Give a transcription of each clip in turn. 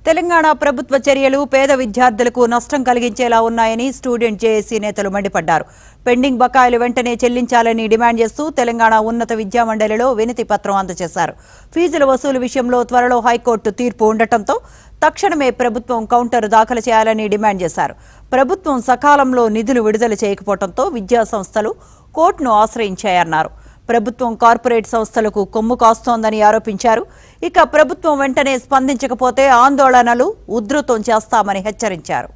తెలంగాణ ప్రభుత్వ చర్యలు పేద విద్యార్థులకు నష్టం కలిగించేలా ఉన్నాయని స్టూడెంట్ జేఏసీ నేతలు మండిపడ్డారు. పెండింగ్ బకాయిలు వెంటనే చెల్లించాలని డిమాండ్ చేస్తూ తెలంగాణ ఉన్నత విద్యా మండలిలో వినతి పత్రం అందజేశారు. ఫీజుల వసూలు విషయంలో త్వరలో హైకోర్టు తీర్పు ఉండటంతో తక్షణమే ప్రభుత్వం కౌంటర్ దాఖలు చేయాలని డిమాండ్ చేశారు. ప్రభుత్వం సకాలంలో నిధులు విడుదల చేయకపోవడంతో విద్యా సంస్థలు కోర్టును ఆశ్రయించాయన్నారు. ప్రభుత్వం కార్పొరేట్ సంస్థలకు కొమ్ము కాస్తోందని ఆరోపించారు. ఇక ప్రభుత్వం వెంటనే స్పందించకపోతే ఆందోళనలు ఉధృతం చేస్తామని హెచ్చరించారు.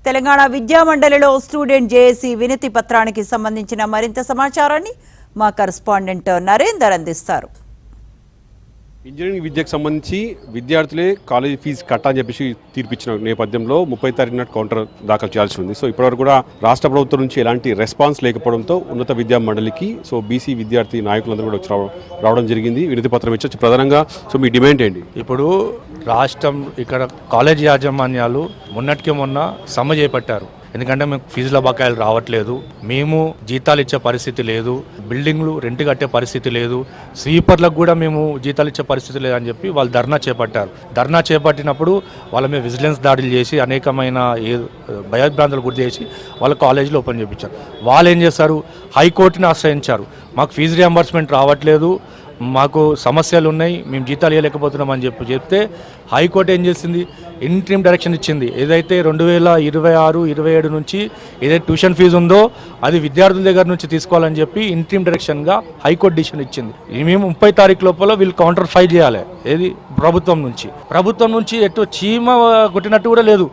తెలంగాణ విద్యా మండలిలో స్టూడెంట్ జేఏసీ వినతి పత్రానికి సంబంధించిన మరింత సమాచారాన్ని మా కరెస్పాండెంట్ నరేందర్ అందిస్తారు. ఇంజనీరింగ్ విద్యకు సంబంధించి విద్యార్థులే కాలేజీ ఫీజు కట్టాలని చెప్పేసి తీర్పిచ్చిన నేపథ్యంలో 30 తారీఖు నాటి కౌంటర్ దాఖలు చేయాల్సి ఉంది. సో ఇప్పటివరకు కూడా రాష్ట్ర ప్రభుత్వం నుంచి ఎలాంటి రెస్పాన్స్ లేకపోవడంతో ఉన్నత విద్యా మండలికి బీసీ విద్యార్థి నాయకులందరూ కూడా రావడం జరిగింది. వినతి పత్రం ఇచ్చొచ్చు. ప్రధానంగా మీ డిమాండ్ ఏంటి? ఇప్పుడు రాష్ట్రం ఇక్కడ కాలేజీ యాజమాన్యాలు మొన్నటికి మొన్న సమ్మె చేపట్టారు. ఎందుకంటే మేము ఫీజుల బకాయిలు రావట్లేదు, మేము జీతాలు ఇచ్చే పరిస్థితి లేదు, బిల్డింగ్లు రెంట్ కట్టే పరిస్థితి లేదు, స్వీపర్లకు కూడా మేము జీతాలు ఇచ్చే పరిస్థితి లేదని చెప్పి వాళ్ళు ధర్నా చేపట్టారు. ధర్నా చేపట్టినప్పుడు వాళ్ళ మీద విజిలెన్స్ దాడులు చేసి అనేకమైన భయభ్రాంతులు గురి చేసి వాళ్ళ కాలేజీలో ఓపెన్ చేయించారు. వాళ్ళు ఏం చేస్తారు, హైకోర్టుని ఆశ్రయించారు. మాకు ఫీజు రియంబర్స్మెంట్ రావట్లేదు, మాకు సమస్యలు ఉన్నాయి, మేము జీతాలు ఇవ్వలేకపోతున్నాం అని చెప్తే హైకోర్టు ఏం చేసింది, ఇంట్రీమ్ డైరెక్షన్ ఇచ్చింది. ఏదైతే 2026-27 నుంచి ఏదైతే ట్యూషన్ ఫీజు ఉందో అది విద్యార్థుల దగ్గర నుంచి తీసుకోవాలని చెప్పి ఇంట్రీమ్ డైరెక్షన్గా హైకోర్టు డిసిషన్ ఇచ్చింది. మేము 30 తారీఖు లోపల వీళ్ళు కౌంటర్ ఫైల్ చేయాలి. ఏది ప్రభుత్వం నుంచి ఎటు చీమ కొట్టినట్టు కూడా లేదు.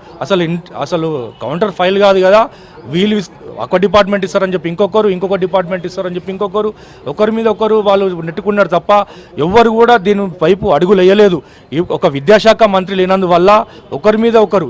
అసలు కౌంటర్ ఫైల్ కాదు కదా, వీళ్ళు ఒక డిపార్ట్మెంట్ ఇస్తారని చెప్పి ఇంకొక డిపార్ట్మెంట్ ఇస్తారని చెప్పి ఒకరి మీద ఒకరు వాళ్ళు నెట్టుకున్నారు తప్ప ఎవ్వరు కూడా దీని వైపు అడుగులు వేయలేదు. ఒక విద్యాశాఖ మంత్రి లేనందువల్ల ఒకరి మీద ఒకరు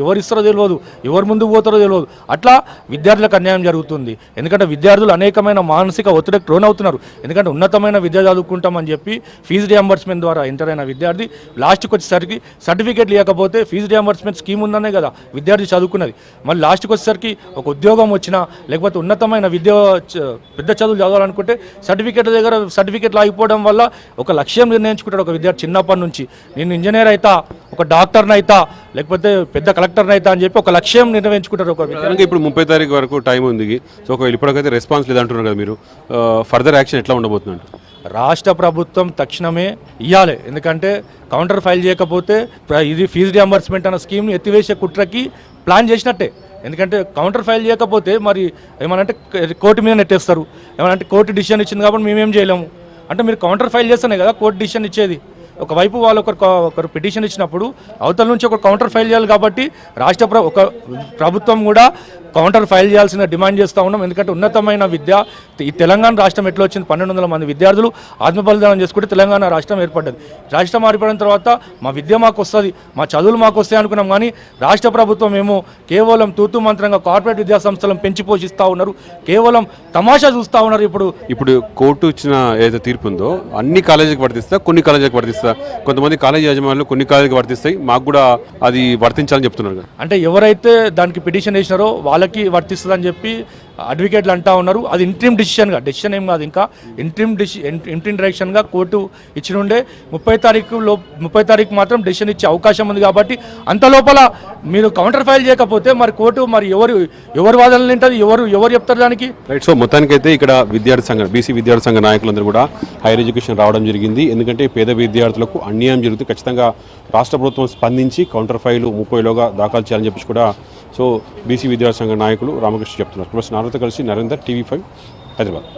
ఎవరు ఇస్తారో తెలియదు, ఎవరు ముందుకు పోతారో తెలియదు. అట్లా విద్యార్థులకు అన్యాయం జరుగుతుంది. ఎందుకంటే విద్యార్థులు అనేకమైన మానసిక ఒత్తిడికి లోన్ అవుతున్నారు. ఎందుకంటే ఉన్నతమైన విద్య చదువుకుంటామని చెప్పి ఫీజు రియంబర్స్మెంట్ ద్వారా ఎంటర్ అయిన విద్యార్థి లాస్ట్కి వచ్చేసరికి సర్టిఫికేట్ లేకపోతే ఫీజు రియంబర్స్మెంట్ స్కీమ్ ఉందనే కదా విద్యార్థి చదువుకున్నది. మళ్ళీ లాస్ట్కి వచ్చేసరికి ఒక ఉద్యోగం వచ్చినా లేకపోతే ఉన్నతమైన విద్య పెద్ద చదువులు చదవాలనుకుంటే సర్టిఫికేట్లు ఆగిపోవడం వల్ల ఒక లక్ష్యం నిర్ణయించుకుంటాడు ఒక విద్యార్థి చిన్నప్పటి నుంచి. నేను ఇంజనీర్ అయితా, ఒక డాక్టర్ని అయితా, లేకపోతే పెద్ద కలెక్టర్ని అయితా అని చెప్పి ఒక లక్ష్యం నిర్ణయించుకుంటారు ఒక విద్యార్థి. ఇప్పుడు 30 తారీఖు వరకు టైం ఉంది. సో ఒకవేళ ఇప్పటికైతే రెస్పాన్స్ లేదంటున్నారు కదా, మీరు ఫర్దర్ యాక్షన్ ఎట్లా ఉండబోతున్నారు? రాష్ట్ర ప్రభుత్వం తక్షణమే ఇవ్వాలి. ఎందుకంటే కౌంటర్ ఫైల్ చేయకపోతే ఇది ఫీజు రియంబర్స్మెంట్ అన్న స్కీమ్ని ఎత్తివేసే కుట్రకి ప్లాన్ చేసినట్టే. ఎందుకంటే కౌంటర్ ఫైల్ చేయకపోతే మరి ఏమనంటే కోర్టు మీద నెట్టేస్తారు. ఏమనంటే కోర్టు డిసిషన్ ఇచ్చింది కాబట్టి మేమేం చేయలేము అంటే మీరు కౌంటర్ ఫైల్ చేస్తేనే కదా కోర్టు డిసిషన్ ఇచ్చేది. ఒకవైపు వాళ్ళు ఒకరు పిటిషన్ ఇచ్చినప్పుడు అవతల నుంచి ఒక కౌంటర్ ఫైల్ చేయాలి. కాబట్టి ఒక ప్రభుత్వం కూడా కౌంటర్ ఫైల్ చేయాల్సిన డిమాండ్ చేస్తూ ఉన్నాం. ఎందుకంటే ఉన్నతమైన విద్య ఈ తెలంగాణ రాష్ట్రం ఎట్లా వచ్చింది, 1200 మంది విద్యార్థులు ఆత్మబలిదానం చేసుకుంటే తెలంగాణ రాష్ట్రం ఏర్పడ్డది. రాష్ట్రం ఏర్పడిన తర్వాత మా విద్య మాకు వస్తుంది, మా చదువులు మాకు వస్తాయి అనుకున్నాం. కానీ రాష్ట్ర ప్రభుత్వం ఏమో కేవలం తూతు మంత్రంగా కార్పొరేట్ విద్యా సంస్థలను పెంచి పోషిస్తూ ఉన్నారు, కేవలం తమాషా చూస్తూ ఉన్నారు. ఇప్పుడు కోర్టు ఇచ్చిన ఏదైతే తీర్పు ఉందో అన్ని కాలేజీకి వర్తిస్తా, కొన్ని కాలేజీకి వర్తిస్తా, కొంతమంది కాలేజీ యాజమాన్యాలు కొన్ని కాలేజీకి వర్తిస్తాయి, మాకు కూడా అది వర్తించాలని చెప్తున్నారు. అంటే ఎవరైతే దానికి పిటిషన్ వేసినారో వాళ్ళకి వర్తిస్తుందని చెప్పి అడ్వకేట్లు అంటా ఉన్నారు. అది ఇంట్రీమ్ డెసిషన్ ఏం కాదు, ఇంకా ఇంట్రీమ్ డైరెక్షన్గా కోర్టు ఇచ్చినుండే 30 తారీఖు మాత్రం డెసిషన్ ఇచ్చే అవకాశం ఉంది. కాబట్టి అంత లోపల మీరు కౌంటర్ ఫైల్ చేయకపోతే మరి కోర్టు మరి ఎవరు వాదనలు వింటుంది, ఎవరు చెప్తారు దానికి? రైట్. సో మొత్తానికైతే ఇక్కడ విద్యార్థి సంఘం, బీసీ విద్యార్థి సంఘ నాయకులందరూ కూడా హైయర్ ఎడ్యుకేషన్ రావడం జరిగింది. ఎందుకంటే పేద విద్యార్థులకు అన్యాయం జరుగుతుంది, ఖచ్చితంగా రాష్ట్ర ప్రభుత్వం స్పందించి కౌంటర్ ఫైలు 30లోగా దాఖలు చేయాలని చెప్పి కూడా బీసీ విద్యార్థి సంఘ నాయకులు రామకృష్ణ చెప్తున్నారు. నాతో కలిసి నరేందర్, TV5 హైదరాబాద్.